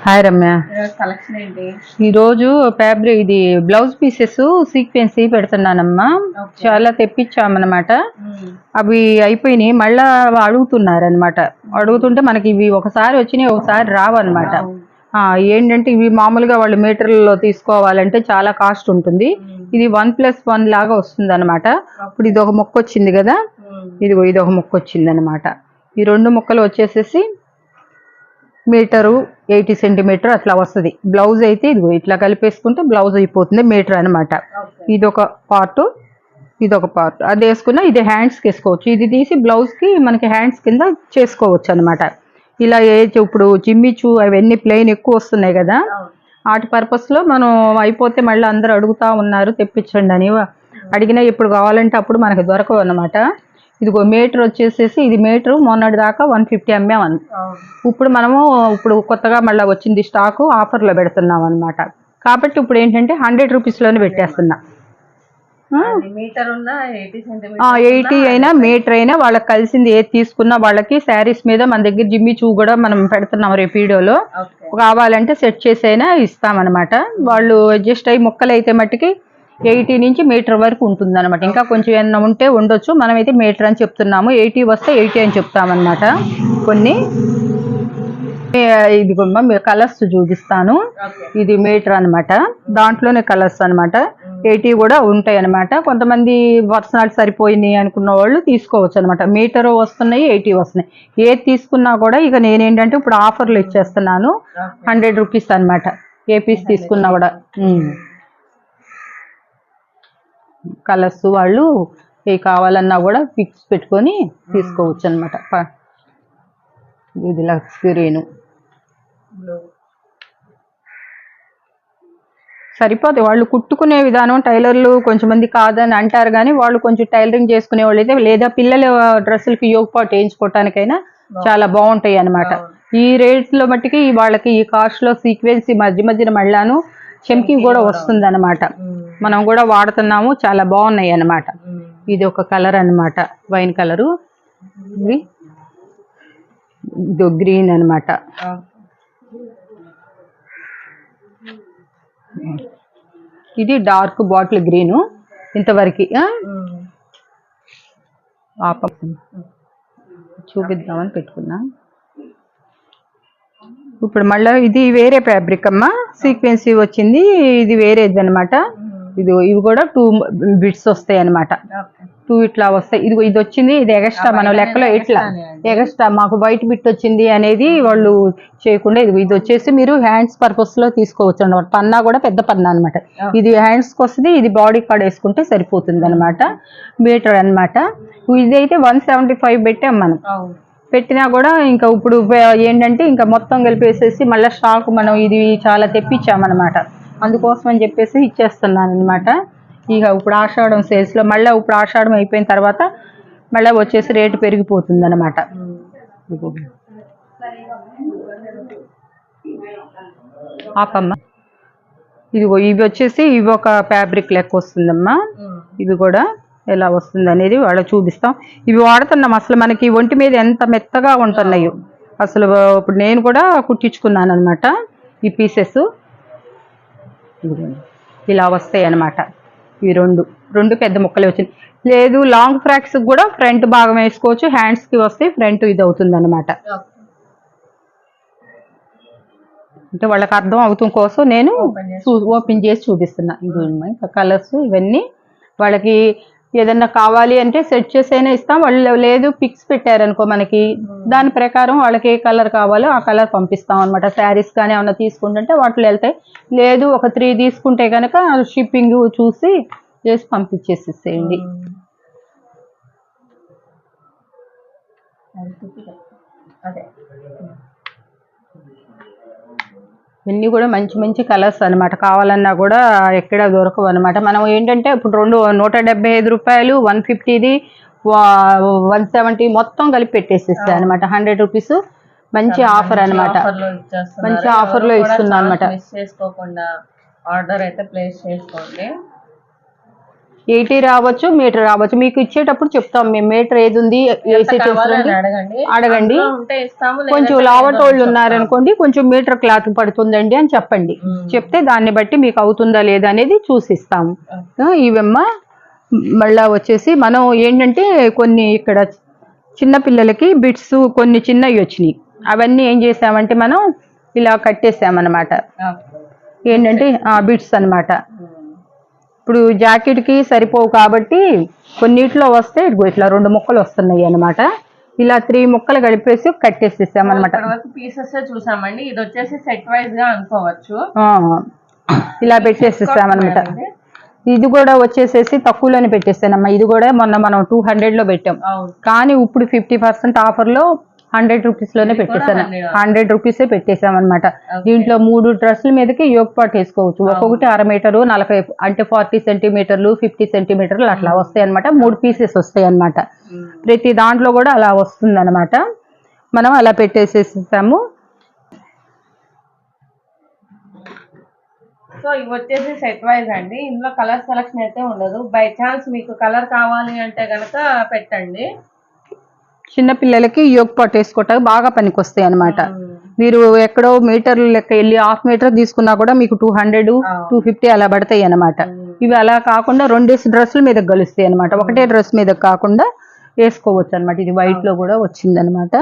Hi Ramya. Collection ఏంటి ఈరోజు fabric ఇది బ్లౌజ్ పీసెస్ సీక్వెన్సీ పెడుతున్నానమ్మా. చాలా తెప్పించామన్నమాట. అవి అయిపోయినాయి, మళ్ళా అడుగుతున్నారనమాట. అడుగుతుంటే మనకి ఇవి ఒకసారి వచ్చినాయి, ఒకసారి రావన్నమాట. ఏంటంటే ఇవి మామూలుగా వాళ్ళు మీటర్లలో తీసుకోవాలంటే చాలా కాస్ట్ ఉంటుంది. ఇది 1+1 లాగా వస్తుంది అనమాట. ఇప్పుడు ఇది ఒక మొక్క వచ్చింది కదా, ఇది ఒక మొక్క వచ్చింది అనమాట. ఈ రెండు మొక్కలు వచ్చేసేసి మీటరు 80 సెంటీమీటర్ అట్లా వస్తుంది. బ్లౌజ్ అయితే ఇదిగో ఇట్లా కలిపేసుకుంటే బ్లౌజ్ అయిపోతుంది మీటర్ అనమాట. ఇదొక పార్ట్, ఇదొక పార్ట్. అది వేసుకున్నా ఇది హ్యాండ్స్కి వేసుకోవచ్చు. ఇది తీసి బ్లౌజ్కి మనకి హ్యాండ్స్ కింద చేసుకోవచ్చు అనమాట. ఇలా ఇప్పుడు జిమ్మిచు అవన్నీ ప్లెయిన్ ఎక్కువ వస్తున్నాయి కదా, వాటి పర్పస్లో మనం అయిపోతే మళ్ళీ అందరూ అడుగుతూ ఉన్నారు తెప్పించండి అని. అడిగినా ఇప్పుడు కావాలంటే అప్పుడు మనకి దొరకవు అనమాట. ఇదిగో మీటర్ వచ్చేసేసి ఇది మీటరు మొన్నటి దాకా 150 అమ్మామని. ఇప్పుడు కొత్తగా మళ్ళీ వచ్చింది స్టాకు, ఆఫర్లో పెడుతున్నాం అనమాట. కాబట్టి ఇప్పుడు ఏంటంటే 100 రూపీస్లోనే పెట్టేస్తున్నా. 80 అయినా మీటర్ అయినా వాళ్ళకి కలిసింది ఏది తీసుకున్నా వాళ్ళకి శారీస్ మీద మన దగ్గర జిమ్మి చూ కూడా మనం పెడుతున్నాం రేపు వీడియోలో. కావాలంటే సెట్ చేసి అయినా ఇస్తామన్నమాట. వాళ్ళు అడ్జస్ట్ అయ్యి మొక్కలు అయితే మట్టికి 80 నుంచి మీటర్ వరకు ఉంటుంది అనమాట. ఇంకా కొంచెం ఏమన్నా ఉంటే ఉండొచ్చు, మనమైతే మీటర్ అని చెప్తున్నాము. 80 వస్తే 80 అని చెప్తామన్నమాట. కొన్ని ఇది కలర్స్ చూపిస్తాను. ఇది మీటర్ అనమాట, దాంట్లోనే కలర్స్ అనమాట. 80 కూడా ఉంటాయి అనమాట. కొంతమంది వర్షాలు సరిపోయినాయి అనుకున్న వాళ్ళు తీసుకోవచ్చు అనమాట. మీటర్ వస్తున్నాయి, 80 వస్తున్నాయి. ఏది తీసుకున్నా కూడా ఇక నేనేంటంటే ఇప్పుడు ఆఫర్లు ఇచ్చేస్తున్నాను. 100 రూపీస్ అనమాట ఏ పీస్ తీసుకున్నా కూడా. కలర్స్ వాళ్ళు ఏ కావాలన్నా కూడా పిక్స్ పెట్టుకొని తీసుకోవచ్చు అనమాట. ఇది లక్స్ గ్రీను సరిపోదు. వాళ్ళు కుట్టుకునే విధానం టైలర్లు కొంచెం మంది కాదని అంటారు, కానీ వాళ్ళు కొంచెం టైలరింగ్ చేసుకునే వాళ్ళు అయితే లేదా పిల్లల డ్రెస్సులకి యోగపాటు వేయించుకోవటానికైనా చాలా బాగుంటాయి అనమాట. ఈ రేట్లో మట్టికి వాళ్ళకి ఈ కాస్ట్లో సీక్వెన్సీ మధ్యన మళ్ళాను చెంకి కూడా వస్తుంది అనమాట. మనం కూడా వాడుతున్నాము, చాలా బాగున్నాయి అన్నమాట. ఇది ఒక కలర్ అనమాట, వైన్ కలరు. ఇది గ్రీన్ అనమాట. ఇది డార్క్ బాటిల్ గ్రీను. ఇంతవరకు చూపిద్దామని పెట్టుకున్నా. ఇప్పుడు మళ్ళీ ఇది వేరే ఫ్యాబ్రిక్ అమ్మా, సీక్వెన్సీ వచ్చింది. ఇది వేరేది అనమాట. ఇవి కూడా 2 బిట్స్ వస్తాయి అనమాట. 2 ఇట్లా వస్తాయి. ఇది వచ్చింది, ఇది ఎగస్ట్రా మనం లెక్కలో ఇట్లా ఎగస్ట్రా మాకు వైట్ బిట్ వచ్చింది అనేది వాళ్ళు చేయకుండా ఇది వచ్చేసి మీరు హ్యాండ్స్ పర్పస్లో తీసుకోవచ్చు అనమాట. పన్నా కూడా పెద్ద పన్నా అనమాట. ఇది హ్యాండ్స్కి వస్తుంది, ఇది బాడీ కార్డ్ వేసుకుంటే సరిపోతుంది అనమాట. మీటర్ అనమాట. ఇదైతే 175 పెట్టాం మనం. పెట్టినా కూడా ఇంకా ఇప్పుడు ఏంటంటే ఇంకా మొత్తం కలిపేసేసి మళ్ళీ స్టాక్ మనం ఇది చాలా తెప్పించామన్నమాట. అందుకోసం అని చెప్పేసి ఇచ్చేస్తున్నాను అనమాట. ఇక ఇప్పుడు ఆషాఢం సేల్స్లో మళ్ళీ ఇప్పుడు ఆషాఢం అయిపోయిన తర్వాత మళ్ళీ వచ్చేసి రేటు పెరిగిపోతుంది అనమాట. ఆపమ్మా. ఇవి వచ్చేసి ఇవి ఒక ఫ్యాబ్రిక్ లెక్క వస్తుందమ్మా. ఇవి కూడా ఎలా వస్తుంది అనేది వాళ్ళ చూపిస్తాం. ఇవి వాడుతున్నాం. అసలు మనకి ఒంటి మీద ఎంత మెత్తగా ఉంటున్నాయో అసలు. ఇప్పుడు నేను కూడా కుట్టించుకున్నాను అనమాట. ఈ పీసెస్ ఇలా వస్తాయి అన్నమాట. ఈ రెండు పెద్ద ముక్కలే వచ్చింది. లేదు లాంగ్ ఫ్రాక్స్ కూడా ఫ్రంట్ భాగం వేసుకోవచ్చు, హ్యాండ్స్కి వస్తే ఫ్రంట్ ఇది అవుతుంది అనమాట. అంటే వాళ్ళకి అర్థం అవుతాం కోసం నేను ఓపెన్ చేసి చూపిస్తున్నా. ఇంకా కలర్స్ ఇవన్నీ వాళ్ళకి ఏదన్నా కావాలి అంటే సెట్ చేసైనా ఇస్తాం. వాళ్ళు లేదు పిక్స్ పెట్టారనుకో మనకి, దాని ప్రకారం వాళ్ళకి ఏ కలర్ కావాలో ఆ కలర్ పంపిస్తాం అనమాట. శారీస్ కానీ ఏమన్నా తీసుకుంటుంటే వాటిలో వెళ్తాయి. లేదు ఒక 3 తీసుకుంటే కనుక షిప్పింగ్ చూసి చేసి పంపించేసేసేయండి. ఇవన్నీ కూడా మంచి మంచి కలర్స్ అనమాట. కావాలన్నా కూడా ఎక్కడ దొరకవు అనమాట. మనం ఏంటంటే ఇప్పుడు 175 రూపాయలు, 150ది, 170 మొత్తం కలిపి పెట్టేసిస్తాయి అనమాట. 100 రూపీస్ మంచి ఆఫర్ అనమాట. మంచి ఆఫర్లో ఇస్తున్నా అనమాట. చేసుకోకుండా ఆర్డర్ అయితే ప్లేస్ చేసుకోండి. 80 రావచ్చు, మీటర్ రావచ్చు. మీకు ఇచ్చేటప్పుడు చెప్తాం మేము మీటర్ ఏది ఉంది వేసి అడగండి. కొంచెం లావటోళ్ళు ఉన్నారనుకోండి కొంచెం మీటర్ క్లాత్ పడుతుందండి అని చెప్పండి. చెప్తే దాన్ని బట్టి మీకు అవుతుందా లేదా అనేది చూసిస్తాము. ఇవమ్మ మళ్ళా వచ్చేసి మనం ఏంటంటే కొన్ని ఇక్కడ చిన్న పిల్లలకి బిట్స్ కొన్ని చిన్నవి వచ్చినాయి. అవన్నీ ఏం చేసామంటే మనం ఇలా కట్టేసామన్నమాట. ఏంటంటే బిట్స్ అన్నమాట. ఇప్పుడు జాకెట్కి సరిపోవు కాబట్టి కొన్నిట్లో వస్తే ఇట్లా 2 ముక్కలు వస్తున్నాయి అన్నమాట. ఇలా 3 ముక్కలు కలిపేసి కట్టేసేసామన్నమాట. పీసెస్ చూసామండి. ఇది వచ్చేసి సెట్ వైజ్ గా అనుకోవచ్చు. ఇలా పెట్టేసేసామన్నమాట. ఇది కూడా వచ్చేసేసి తక్కువలోనే పెట్టేసానమ్మా. ఇది కూడా మొన్న మనం 200లో పెట్టాం, కానీ ఇప్పుడు 50% ఆఫర్లో 100 రూపీస్లోనే పెట్టేసాను. 100 రూపీసే పెట్టేసామన్నమాట. దీంట్లో 3 డ్రెస్సుల మీదకి యోగ్ పాట్ వేసుకోవచ్చు. ఒక్కొక్కటి 1/2 మీటరు 40 అంటే 40 సెంటీమీటర్లు 50 సెంటీమీటర్లు అట్లా వస్తాయి అనమాట. 3 పీసెస్ వస్తాయి అనమాట. ప్రతి దాంట్లో కూడా అలా వస్తుంది అనమాట. మనం అలా పెట్టేసేసాము. సో ఇవి వచ్చేసి సెట్ వైజ్ అండి. ఇందులో కలర్ సెలక్షన్ అయితే ఉండదు. బై ఛాన్స్ మీకు కలర్ కావాలి అంటే గనక పెట్టండి. చిన్న పిల్లలకి యోగ్ పాట్ వేసుకోవటానికి బాగా పనికి వస్తాయి అనమాట. మీరు ఎక్కడో మీటర్లు లెక్క వెళ్ళి హాఫ్ మీటర్ తీసుకున్నా కూడా మీకు 200 250 అలా పడతాయి అనమాట. ఇవి అలా కాకుండా 2 డ్రెస్సుల మీద కలుస్తాయి అనమాట. ఒకటే డ్రెస్ మీద కాకుండా వేసుకోవచ్చు అనమాట. ఇది వైట్ లో కూడా వచ్చింది అనమాట.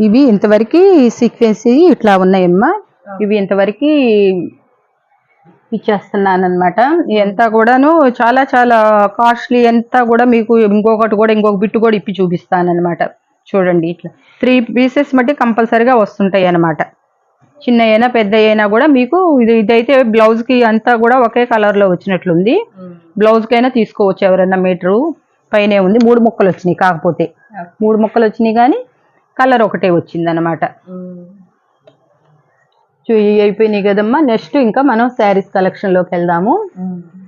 ఇవి ఇంతవరకు సీక్వెన్సీ ఇట్లా ఉన్నాయమ్మా. ఇవి ఇంతవరకు ఇచ్చేస్తున్నాను అనమాట. ఇదంతా కూడాను చాలా చాలా కాస్ట్లీ. అంతా కూడా మీకు ఇంకొక బిట్టు కూడా ఇప్పి చూపిస్తాను అనమాట. చూడండి, ఇట్లా 3 పీసెస్ మట్టి కంపల్సరీగా వస్తుంటాయి అనమాట. చిన్న అయినా పెద్ద అయినా కూడా మీకు ఇదైతే బ్లౌజ్కి అంతా కూడా ఒకే కలర్లో వచ్చినట్లుంది. బ్లౌజ్కైనా తీసుకోవచ్చు ఎవరైనా. మీటరు పైనే ఉంది. 3 ముక్కలు వచ్చినాయి. కాకపోతే 3 ముక్కలు వచ్చినాయి కానీ కలర్ ఒకటే వచ్చింది అనమాట. అయిపోయినాయి కదమ్మా. నెక్స్ట్ ఇంకా మనం శారీస్ కలెక్షన్లోకి వెళ్దాము.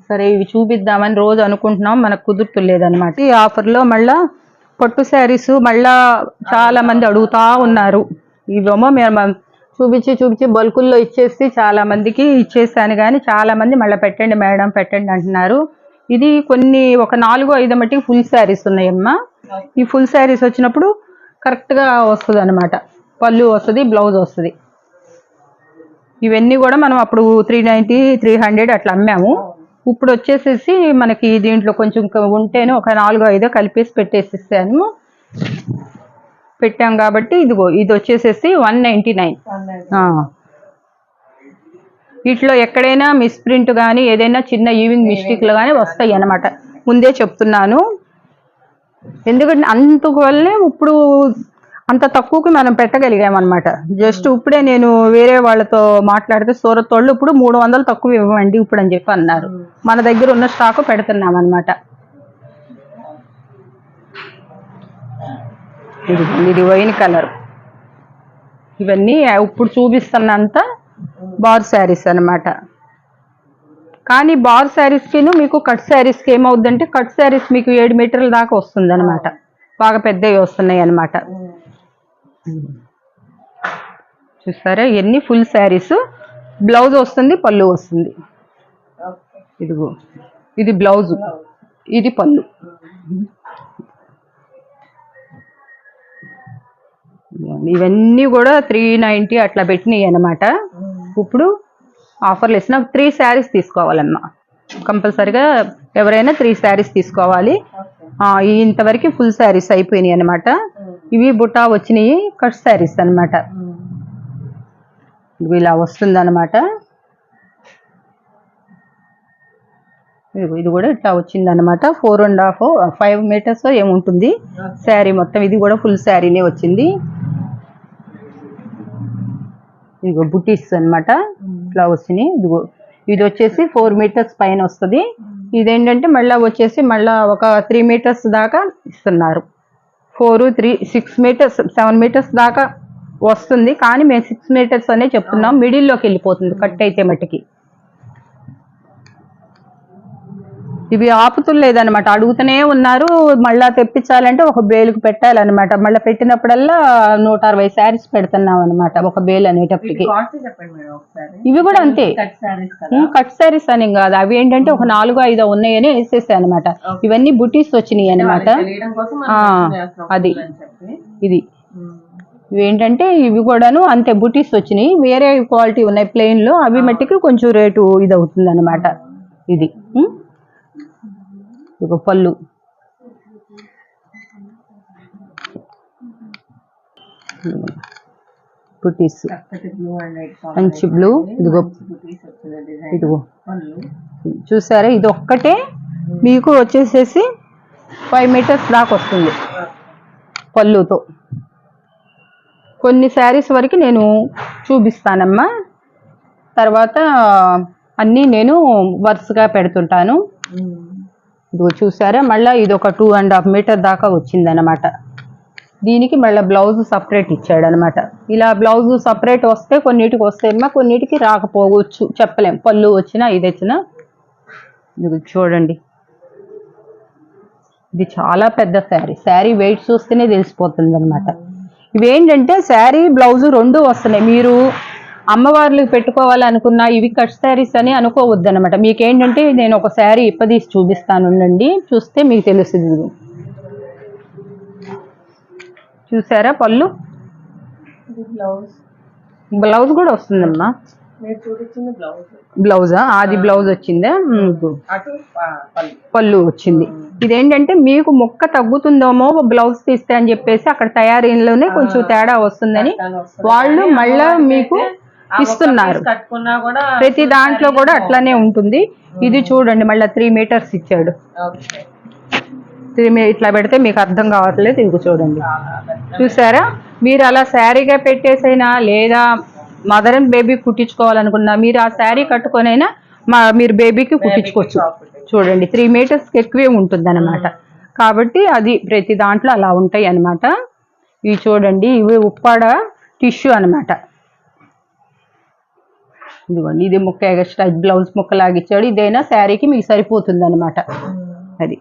సరే, ఇవి చూపిద్దామని రోజు అనుకుంటున్నాం, మనకు కుదురుతులేదనమాట. ఈ ఆఫర్లో మళ్ళా పట్టు శారీస్ మళ్ళా చాలా మంది అడుగుతా ఉన్నారు. ఇవేమో మేము చూపించి బల్కుల్లో ఇచ్చేసి చాలా మందికి ఇచ్చేసాను, కానీ చాలా మంది మళ్ళీ పెట్టండి మేడం పెట్టండి అంటున్నారు. ఇది కొన్ని ఒక 4-5 మట్టికి ఫుల్ శారీస్ ఉన్నాయమ్మా. ఈ ఫుల్ శారీస్ వచ్చినప్పుడు కరెక్ట్గా వస్తుంది అనమాట. పళ్ళు వస్తుంది, బ్లౌజ్ వస్తుంది. ఇవన్నీ కూడా మనం అప్పుడు 390 300 అట్లా అమ్మాము. ఇప్పుడు వచ్చేసేసి మనకి దీంట్లో కొంచెం ఉంటేనే ఒక 4-5 కలిపేసి పెట్టాం కాబట్టి ఇదిగో ఇది వచ్చేసేసి 199. వీటిలో ఎక్కడైనా మిస్ప్రింట్ కానీ ఏదైనా చిన్న ఈవింగ్ మిస్టేక్లు కానీ వస్తాయి అన్నమాట. ముందే చెప్తున్నాను. ఎందుకంటే అందువల్లే ఇప్పుడు అంత తక్కువకి మనం పెట్టగలిగామన్నమాట. జస్ట్ ఇప్పుడే నేను వేరే వాళ్ళతో మాట్లాడితే సూరత్ వాళ్ళు ఇప్పుడు 300 తక్కువ ఇవ్వండి ఇప్పుడు అని చెప్పి అన్నారు. మన దగ్గర ఉన్న స్టాక్ పెడుతున్నాం అనమాట. ఇది వైన్ కలర్. ఇవన్నీ ఇప్పుడు చూపిస్తున్నంత బార్ శారీస్ అనమాట. కానీ బార్ శారీస్కి మీకు కట్ శారీస్కి ఏమవుద్దంటే కట్ శారీస్ మీకు 7 మీటర్ల దాకా వస్తుంది అనమాట. బాగా పెద్దవి వస్తున్నాయి అనమాట. చూస్తారా, ఇవన్నీ ఫుల్ శారీస్. బ్లౌజ్ వస్తుంది, పళ్ళు వస్తుంది. ఇదిగో ఇది బ్లౌజ్, ఇది పళ్ళు. ఇవన్నీ కూడా 390 అట్లా పెట్టినాయి అనమాట. ఇప్పుడు ఆఫర్లు ఇస్తున్నా. 3 శారీస్ తీసుకోవాలమ్మా కంపల్సరిగా. ఎవరైనా 3 శారీస్ తీసుకోవాలి. ఇంతవరకు ఫుల్ శారీస్ అయిపోయినాయి అనమాట. ఇవి బుట్టా వచ్చినాయి కట్ శారీస్ అనమాట. ఇలా వస్తుంది అనమాట. ఇది కూడా ఇట్లా వచ్చింది అనమాట. 4.5 5 మీటర్స్ ఏముంటుంది శారీ మొత్తం. ఇది కూడా ఫుల్ శారీనే వచ్చింది. ఇదిగో బుటీస్ అనమాట. ఇట్లా వచ్చినాయి. ఇదిగో ఇది వచ్చేసి 4 మీటర్స్ పైన వస్తుంది. ఇదేంటంటే మళ్ళీ వచ్చేసి మళ్ళీ ఒక 3 మీటర్స్ దాకా ఇస్తున్నారు. 4 3 6 మీటర్స్ 7 మీటర్స్ దాకా వస్తుంది. కానీ మేము 6 మీటర్స్ అనే చెప్తున్నాం. మిడిల్లోకి వెళ్ళిపోతుంది కట్ అయితే మట్టికి. ఇవి ఆపుతులేదనమాట, అడుగుతూనే ఉన్నారు. మళ్ళా తెప్పించాలంటే ఒక బేలుకు పెట్టాలన్నమాట. మళ్ళీ పెట్టినప్పుడల్లా 160 శారీస్ పెడుతున్నాం అనమాట ఒక బేల్ అనేటప్పటికి. ఇవి కూడా అంతే, కట్ శారీస్ అని కాదు, అవి ఏంటంటే ఒక 4-5 ఉన్నాయని వేసేసాయి అనమాట. ఇవన్నీ బుటీస్ వచ్చినాయి అనమాట. అది ఇది ఇవేంటంటే ఇవి కూడాను అంతే బుటీస్ వచ్చినాయి, వేరే క్వాలిటీ ఉన్నాయి ప్లెయిన్ లో, అవి మట్టికి కొంచెం రేటు ఇది అవుతుంది అనమాట. ఇది ఇక పళ్ళు, బుటీస్ మంచి బ్లూ, ఇదిగో ఇదిగో చూసారా, ఇది ఒక్కటే మీకు వచ్చేసేసి 5 మీటర్స్ దాకా వస్తుంది పళ్ళుతో. కొన్ని శారీస్ వరకు నేను చూపిస్తానమ్మా, తర్వాత అన్నీ నేను వరుసగా పెడుతుంటాను. ఇదిగో చూసారా, మళ్ళీ ఇది ఒక 2.5 మీటర్ దాకా వచ్చిందనమాట. దీనికి మళ్ళీ బ్లౌజ్ సపరేట్ ఇచ్చాడనమాట. ఇలా బ్లౌజ్ సపరేట్ వస్తే కొన్నిటికి వస్తాయమ్మా, కొన్నిటికి రాకపోవచ్చు, చెప్పలేం. పళ్ళు వచ్చినా ఇది వచ్చినా. ఇది చూడండి, ఇది చాలా పెద్ద శారీ వెయిట్ చూస్తేనే తెలిసిపోతుంది అనమాట. ఇవేంటంటే శారీ బ్లౌజ్ 2 వస్తున్నాయి. మీరు అమ్మవార్లకు పెట్టుకోవాలనుకున్నా ఇవి కట్ శారీస్ అని అనుకోవద్దు అనమాట. మీకేంటంటే నేను ఒక శారీ ఇప్పదీసి చూపిస్తానుండండి, చూస్తే మీకు తెలుస్తుంది. చూసారా పళ్ళు, బ్లౌజ్ కూడా వస్తుందమ్మా. బ్లౌజా, అది బ్లౌజ్ వచ్చిందా, పళ్ళు వచ్చింది. ఇదేంటంటే మీకు మొక్క తగ్గుతుందేమో బ్లౌజ్ తీస్తే అని చెప్పేసి అక్కడ తయారీలోనే కొంచెం తేడా వస్తుందని వాళ్ళు మళ్ళా మీకు ఇస్తున్నారు. ప్రతి దాంట్లో కూడా అట్లానే ఉంటుంది. ఇది చూడండి, మళ్ళీ 3 మీటర్స్ ఇచ్చాడు. ఇట్లా పెడితే మీకు అర్థం కావట్లేదు. ఇది చూడండి, చూసారా, మీరు అలా శారీగా పెట్టేసైనా లేదా మదర్ అండ్ బేబీ కుట్టించుకోవాలనుకున్నా మీరు ఆ శారీ కట్టుకొనైనా మీరు బేబీకి కుట్టించుకోవచ్చు. చూడండి 3 మీటర్స్ ఎక్కువే ఉంటుంది అనమాట. కాబట్టి అది ప్రతి దాంట్లో అలా ఉంటాయి అనమాట. ఇవి చూడండి, ఇవి ఉప్పాడ టిష్యూ అనమాట. ఇదిగోండి, ఇది ముక్క ఎక్స్ట్రా బ్లౌజ్ ముక్క లాగిచ్చాడు. ఇదైనా శారీకి మీకు సరిపోతుంది అనమాట. అది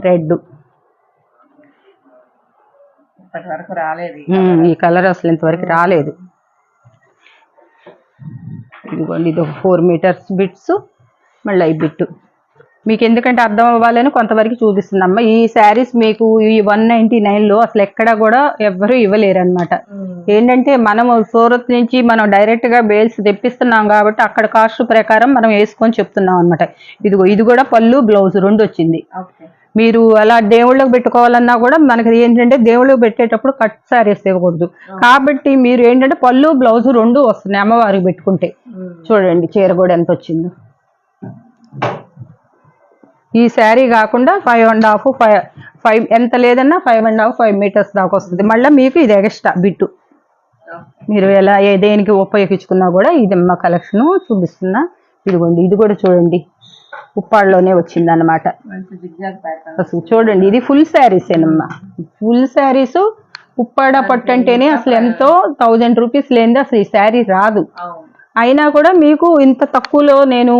రెడ్, ఈ కలర్ అసలు ఇంతవరకు రాలేదు. ఇదిగోండి, ఇది ఒక 4 మీటర్స్ బిట్స్, మళ్ళీ ఈ బిట్టు మీకు ఎందుకంటే అర్థం అవ్వాలని కొంతవరకు చూపిస్తుందమ్మా. ఈ శారీస్ మీకు ఈ 199లో అసలు ఎక్కడ కూడా ఎవ్వరూ ఇవ్వలేరు అనమాట. ఏంటంటే మనం సూరత్ నుంచి మనం డైరెక్ట్గా బేల్స్ తెప్పిస్తున్నాం కాబట్టి అక్కడ కాస్ట్ ప్రకారం మనం వేసుకొని చెప్తున్నాం అనమాట. ఇదిగో ఇది కూడా పళ్ళు బ్లౌజ్ 2 వచ్చింది. మీరు అలా దేవుళ్ళకి పెట్టుకోవాలన్నా కూడా మనకి ఏంటంటే దేవుళ్ళకి పెట్టేటప్పుడు కట్ శారీస్ ఇవ్వకూడదు. కాబట్టి మీరు ఏంటంటే పళ్ళు బ్లౌజ్ 2 వస్తున్నాయి అమ్మవారికి పెట్టుకుంటే. చూడండి చీర కూడా ఎంత వచ్చిందో. ఈ శారీ కాకుండా 5.5 5 ఎంత లేదన్నా 5.5 మీటర్స్ దాకా వస్తుంది. మళ్ళీ మీకు ఇది ఎక్స్ట్రా బిట్టు, మీరు ఎలా దేనికి ఉపయోగించుకున్నా కూడా ఇది మా కలెక్షన్ చూపిస్తున్నా. ఇదిగోండి, ఇది కూడా చూడండి ఉప్పాడులోనే వచ్చింది అనమాట. అసలు చూడండి, ఇది ఫుల్ శారీసేనమ్మా. ఫుల్ శారీస్ ఉప్పాడ పట్టు అంటేనే అసలు ఎంతో 1000 రూపీస్ లేనిది అసలు ఈ శారీ రాదు. అయినా కూడా మీకు ఇంత తక్కువలో నేను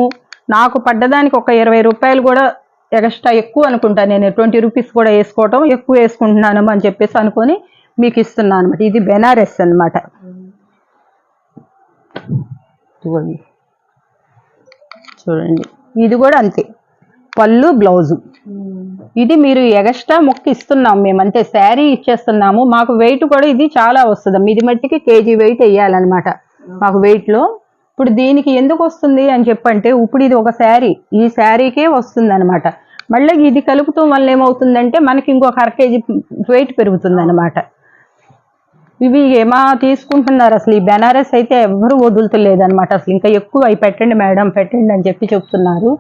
నాకు పడ్డదానికి ఒక 20 రూపాయలు కూడా ఎక్స్ట్రా ఎక్కువ అనుకుంటా. నేను 20 రూపీస్ కూడా వేసుకోవటం ఎక్కువ వేసుకుంటున్నాను అని చెప్పేసి అనుకొని మీకు ఇస్తున్నాను అనమాట. ఇది బెనారస్ అనమాట. చూడండి, ఇది కూడా అంతే పళ్ళు బ్లౌజు. ఇది మీరు ఎక్స్ట్రా మొక్క ఇస్తున్నాం మేము, అంతే శారీ ఇచ్చేస్తున్నాము. మాకు వెయిట్ కూడా ఇది చాలా వస్తుంది. ఇది మట్టికి కేజీ వెయిట్ వేయాలన్నమాట మాకు వెయిట్లో. ఇప్పుడు దీనికి ఎందుకు వస్తుంది అని చెప్పంటే ఇప్పుడు ఇది ఒక శారీ, ఈ శారీకే వస్తుంది అనమాట. మళ్ళీ ఇది కలుపుతాం వల్ల ఏమవుతుందంటే మనకి ఇంకొక 1/2 కేజీ వెయిట్ పెరుగుతుంది అనమాట. ఇవి ఏమా తీసుకుంటున్నారు అసలు. ఈ బెనారస్ అయితే ఎవరు వదులుతలేదు అనమాట. అసలు ఇంకా ఎక్కువ అవి పెట్టండి మేడం పెట్టండి అని చెప్పి చెప్తున్నారు.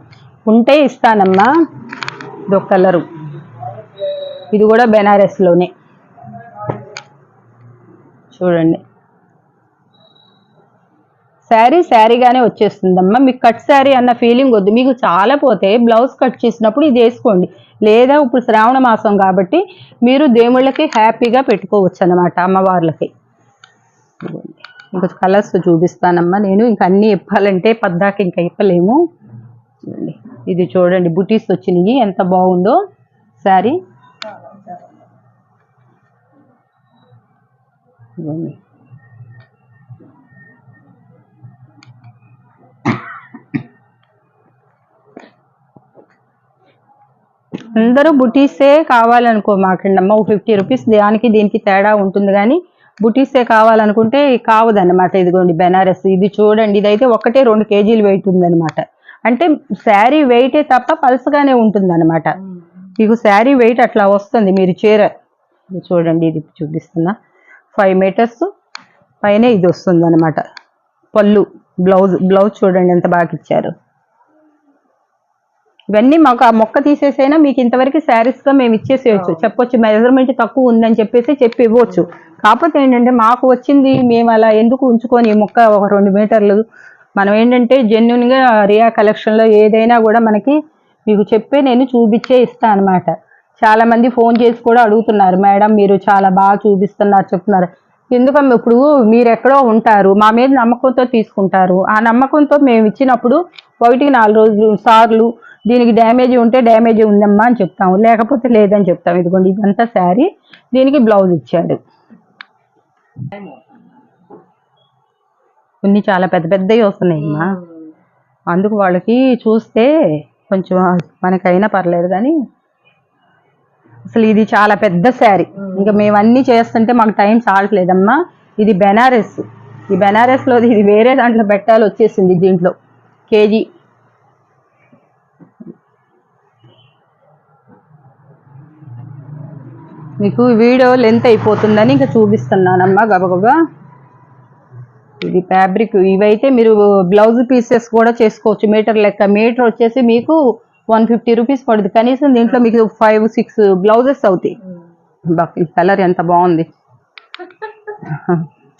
ఉంటే ఇస్తానమ్మా. ఇదొక కలరు, ఇది కూడా బెనారస్లోనే చూడండి. శారీగానే వచ్చేస్తుందమ్మా. మీకు కట్ శారీ అన్న ఫీలింగ్ వద్దు. మీకు చాలా పోతే బ్లౌజ్ కట్ చేసినప్పుడు ఇది వేసుకోండి. లేదా ఇప్పుడు శ్రావణ మాసం కాబట్టి మీరు దేవుళ్ళకి హ్యాపీగా పెట్టుకోవచ్చు అన్నమాట అమ్మవార్లకి. ఇంకొక కలర్స్ చూపిస్తానమ్మా నేను. ఇంకా అన్నీ ఇప్పాలంటే పద్దాక ఇంకా ఇప్పలేము. చూడండి, ఇది చూడండి బుటీస్ వచ్చినాయి, ఎంత బాగుందో శారీ. అందరూ బుటీసే కావాలనుకో మాకండమ్మ. 50 రూపీస్ దానికి దీనికి తేడా ఉంటుంది, కానీ బుటీసే కావాలనుకుంటే కావదన్నమాట. ఇదిగోండి బెనారస్, ఇది చూడండి, ఇదైతే 1-2 కేజీలు వెయిట్ ఉందన్నమాట. అంటే శారీ వెయిటే తప్ప పల్సగానే ఉంటుంది అనమాట. మీకు శారీ వెయిట్ అట్లా వస్తుంది. మీరు చీర ఇది చూడండి, ఇది చూపిస్తున్నా, 5 మీటర్స్ పైన ఇది వస్తుంది అనమాట. పళ్ళు, బ్లౌజ్ చూడండి ఎంత బాగా ఇచ్చారు. ఇవన్నీ మాకు ఆ మొక్క తీసేసైనా మీకు ఇంతవరకు శారీస్గా మేము ఇచ్చేసేయచ్చు, చెప్పొచ్చు. మెజర్మెంట్ తక్కువ ఉందని చెప్పి ఇవ్వచ్చు. కాకపోతే ఏంటంటే మాకు వచ్చింది మేము అలా ఎందుకు ఉంచుకొని ఈ మొక్క ఒక 2 మీటర్లు మనం ఏంటంటే జెన్యున్గా రియా కలెక్షన్లో ఏదైనా కూడా మనకి మీకు చెప్పే నేను చూపించే ఇస్తాను అనమాట. చాలామంది ఫోన్ చేసి కూడా అడుగుతున్నారు, మేడం మీరు చాలా బాగా చూపిస్తున్నారు చెప్తున్నారు. ఎందుకమ్మా, ఇప్పుడు మీరు ఎక్కడో ఉంటారు, మా మీద నమ్మకంతో తీసుకుంటారు. ఆ నమ్మకంతో మేము ఇచ్చినప్పుడు 1-4 సార్లు దీనికి డ్యామేజ్ ఉంటే డ్యామేజ్ ఉందమ్మా అని చెప్తాము, లేకపోతే లేదని చెప్తాము. ఇదిగోండి ఇదంతా శారీ, దీనికి బ్లౌజ్ ఇచ్చాడు. కొన్ని చాలా పెద్ద పెద్దవి వస్తున్నాయమ్మా, అందుకు వాళ్ళకి చూస్తే కొంచెం మనకైనా పర్లేదు, కానీ అసలు ఇది చాలా పెద్ద శారీ. ఇంకా మేము అన్నీ చేస్తుంటే మాకు టైం చాలట్లేదమ్మా. ఇది బెనారస్, ఈ బెనారస్లో ఇది వేరే దాంట్లో పెట్టాలి వచ్చేసింది, దీంట్లో కేజీ. మీకు వీడియో లెంత్ అయిపోతుందని ఇంకా చూపిస్తున్నానమ్మా గబగబా. ఇది ఫ్యాబ్రిక్, ఇవైతే మీరు బ్లౌజ్ పీసెస్ కూడా చేసుకోవచ్చు మీటర్ లెక్క. మీటర్ వచ్చేసి మీకు 150 రూపీస్ పడుతుంది కనీసం. దీంట్లో మీకు 5-6 బ్లౌజెస్ అవుతాయి. ఈ కలర్ ఎంత బాగుంది,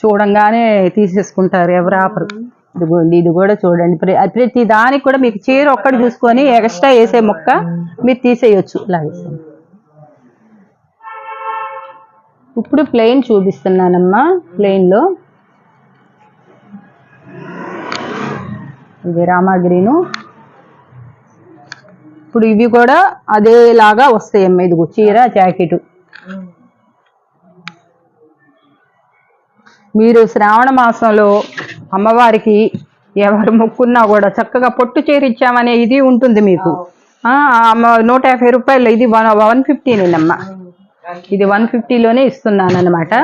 చూడంగానే తీసేసుకుంటారు ఎవరు ఆపరు. ఇదిగోండి, ఇది కూడా చూడండి, ప్రతి దానికి కూడా మీకు చీర ఒక్కటి చూసుకొని ఎక్స్ట్రా వేసే మొక్క మీరు తీసేయచ్చు. లాగేసి ఇప్పుడు ప్లెయిన్ చూపిస్తున్నానమ్మా. ప్లెయిన్లో ఇది రామా గ్రీను. ఇప్పుడు ఇవి కూడా అదేలాగా వస్తాయమ్మా. ఇదిగో చీర జాకెట్. మీరు శ్రావణ మాసంలో అమ్మవారికి ఎవరు మొక్కున్నా కూడా చక్కగా పొట్టు చీర ఇచ్చామనే ఇది ఉంటుంది మీకు. 150 రూపాయలు, ఇది 150నేనమ్మా. ఇది 150లోనే ఇస్తున్నాను అనమాట.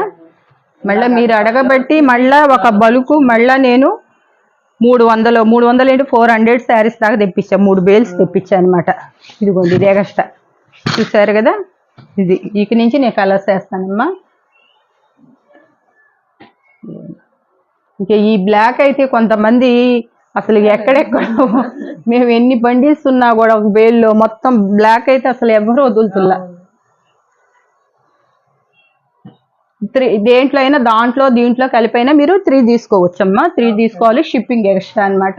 మళ్ళీ మీరు అడగబట్టి మళ్ళీ ఒక బలుకు మళ్ళీ నేను 300 ఏంటి 400 శారీస్ దాకా తెప్పించాను. 3 బేల్స్ తెప్పించాను అనమాట. ఇదిగోండి ఇది ఎగస్ట్రా చూసారు కదా. ఇది ఇక నుంచి నేను కలర్స్ వేస్తానమ్మా. ఇక ఈ బ్లాక్ అయితే కొంతమంది అసలు ఎక్కడెక్కడో మేము ఎన్ని బండిల్స్ ఉన్నా కూడా ఒక బేల్లో మొత్తం బ్లాక్ అయితే అసలు ఎవరు వదులుతున్నా. దేంట్లో అయినా దీంట్లో కలిపైనా మీరు 3 తీసుకోవచ్చమ్మా. 3 తీసుకోవాలి, షిప్పింగ్ ఎక్స్ట్రా అనమాట.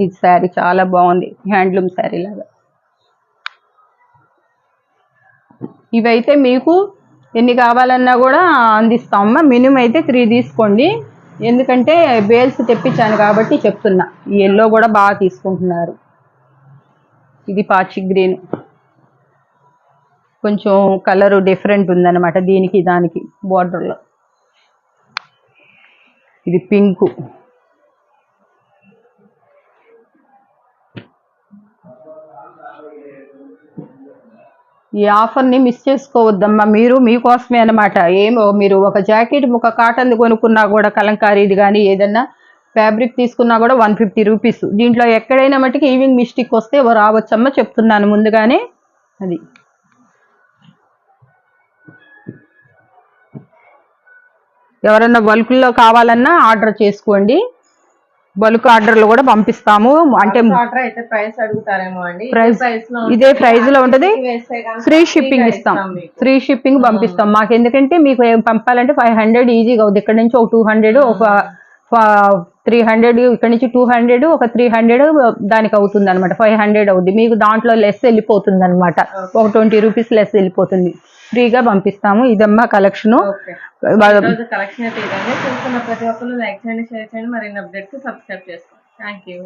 ఈ శారీ చాలా బాగుంది, హ్యాండ్లూమ్ శారీ లాగా. ఇవైతే మీకు ఎన్ని కావాలన్నా కూడా అందిస్తామమ్మా. మినిమం అయితే 3 తీసుకోండి, ఎందుకంటే బేల్స్ తెప్పించాను కాబట్టి చెప్తున్నా. ఈ ఎల్లో కూడా బాగా తీసుకుంటున్నారు. ఇది పాచి గ్రీన్, కొంచెం కలర్ డిఫరెంట్ ఉందన్నమాట దీనికి దానికి బార్డర్లో. ఇది పింక్, ఈ ఆఫర్ని మిస్ చేసుకోవద్దమ్మా. మీరు మీకోసమే అనమాట. ఏమో మీరు ఒక జాకెట్ ఒక కాటన్ కొనుక్కున్నా కూడా కలంకారీది కానీ ఏదన్నా ఫ్యాబ్రిక్ తీసుకున్నా కూడా 150 రూపీస్. దీంట్లో ఎక్కడైనా మట్టుకు ఈవింగ్ మిస్టేక్ వస్తే రావచ్చమ్మా, చెప్తున్నాను ముందుగానే. అది ఎవరన్నా బల్క్లో కావాలన్నా ఆర్డర్ చేసుకోండి. బల్క్ ఆర్డర్లు కూడా పంపిస్తాము. అంటే ప్రైస్ అడుగుతారేమో అండి, ఇదే ప్రైస్ లో ఉంటది. ఫ్రీ షిప్పింగ్ ఇస్తాం, ఫ్రీ షిప్పింగ్ పంపిస్తాం. మాకు ఎందుకంటే మీకు పంపాలంటే 500 ఈజీగా అవుతుంది. ఇక్కడ నుంచి ఒక 200, ఒక 300, ఇక్కడ నుంచి 200, ఒక 300 దానికి అవుతుంది అనమాట. 500 అవుతుంది. మీకు దాంట్లో లెస్ వెళ్ళిపోతుంది అనమాట, ఒక 20 రూపీస్ లెస్ వెళ్ళిపోతుంది. ఫ్రీగా పంపిస్తాము. ఇదమ్మా కలెక్షన్. ఓకే. ఈరోజు కలెక్షన్ అయితే ఇదండి. చూస్తున్న ప్రతి ఒక్కరు లైక్ చేయండి, షేర్ చేయండి, మరిన్ని అప్డేట్స్ సబ్స్క్రైబ్ చేసుకోండి. Thank you.